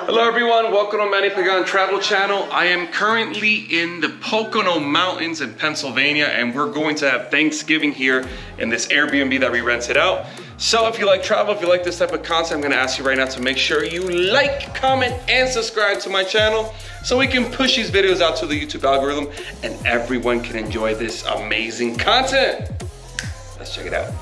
Hello everyone, welcome to Manny Pagan Travel Channel. I am currently in the Poconos Mountains in Pennsylvania, and we're going to have Thanksgiving here in this Airbnb that we rented out. So if you like travel, if you like this type of content, I'm gonna ask you right now to make sure you like, comment, and subscribe to my channel so we can push these videos out to the YouTube algorithm and everyone can enjoy this amazing content. Let's check it out.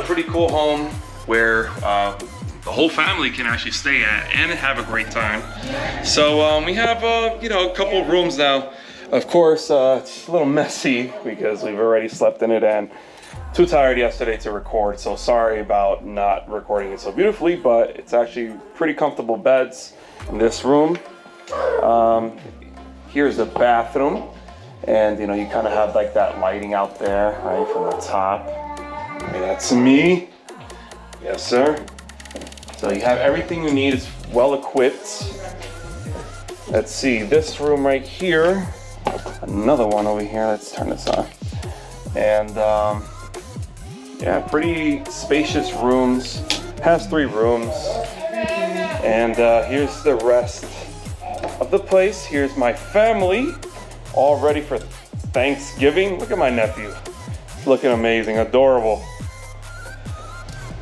Pretty cool home where the whole family can actually stay at and have a great time. So we have you know, a couple of rooms now. Of course, it's a little messy because we've already slept in it and too tired yesterday to record. So sorry about not recording it so beautifully, but it's actually pretty comfortable beds in this room. Here's the bathroom, and you know, you kind of have like that lighting out there, right, from the top. Okay, that's me. Yes, sir. So you have everything you need. It's well equipped. Let's see, this room right here. Another one over here. Let's turn this on. And yeah, pretty spacious rooms. Has 3 rooms. And here's the rest of the place. Here's my family, all ready for Thanksgiving. Look at my nephew. Looking amazing, adorable.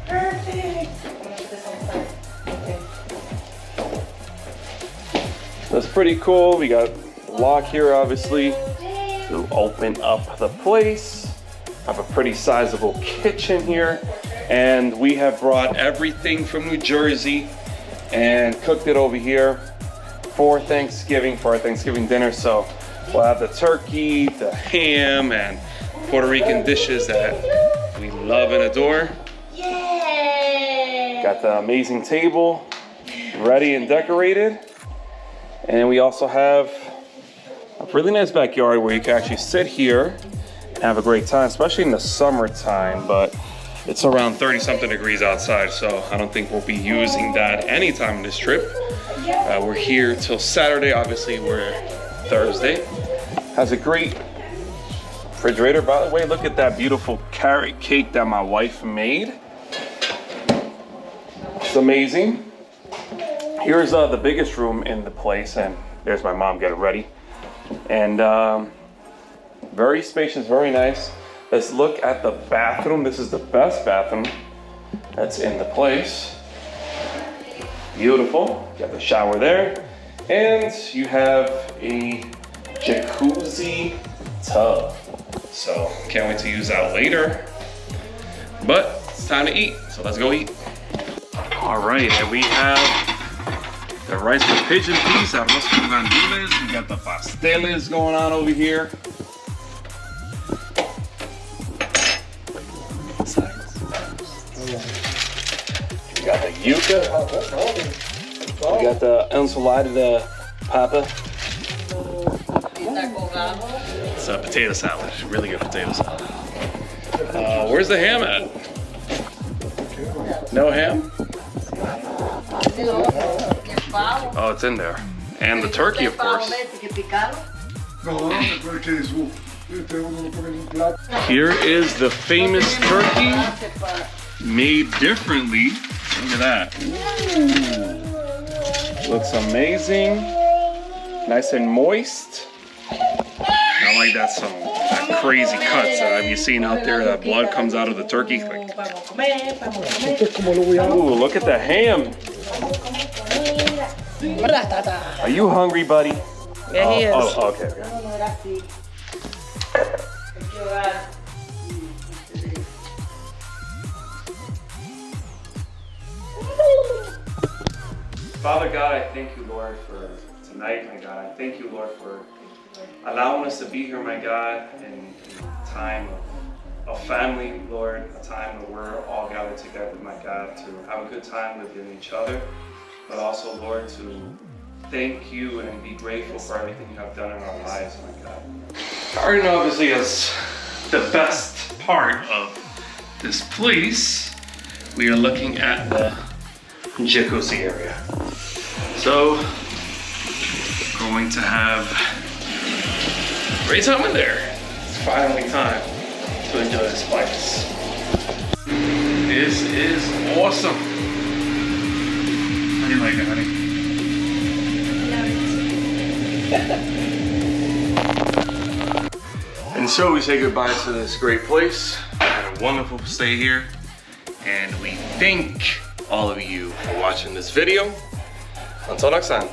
Perfect. That's pretty cool. We got a lock here, obviously, to open up the place. Have a pretty sizable kitchen here. And we have brought everything from New Jersey and cooked it over here for Thanksgiving, for our Thanksgiving dinner. So we'll have the turkey, the ham, and Puerto Rican dishes that we love and adore. Yay! Got the amazing table ready and decorated. And we also have a really nice backyard where you can actually sit here and have a great time, especially in the summertime, but it's around 30-something degrees outside, so I don't think we'll be using that anytime in this trip. We're here till Saturday, obviously we're Thursday. Has a great refrigerator. By the way, look at that beautiful carrot cake that my wife made. It's amazing. Here's the biggest room in the place, and there's my mom getting ready. And very spacious, very nice. Let's look at the bathroom. This is the best bathroom that's in the place. Beautiful. You got the shower there, and you have a jacuzzi tub. So can't wait to use that later. But it's time to eat, so let's go eat. All right, and we have the rice with pigeon peas, arroz con gandules. We got the pasteles going on over here. We got the yuca. We got the ensalada de papa. It's a potato salad, really good potato salad. Where's the ham at? No ham? Oh, it's in there. And the turkey, of course. Here is the famous turkey made differently. Look at that. Ooh. Looks amazing. Nice and moist. I like that song. That crazy cuts. Have you seen out there that blood comes out of the turkey? Like, ooh, look at the ham. Are you hungry, buddy? Yeah, he is. Oh, okay. Father God, I thank you, Lord, for tonight, my God. I thank you, Lord, for allowing us to be here, my God, in a time a family, Lord, a time where we're all gathered together, my God, to have a good time within each other, but also, Lord, to thank you and be grateful for everything you have done in our lives, my God. Garden obviously is the best part of this place. We are looking at the jacuzzi area. So, going to have a great time in there. It's finally time to enjoy this place. This is awesome. How do you like it, honey? And so we say goodbye to this great place. We had a wonderful stay here. And we thank all of you for watching this video. Until next time.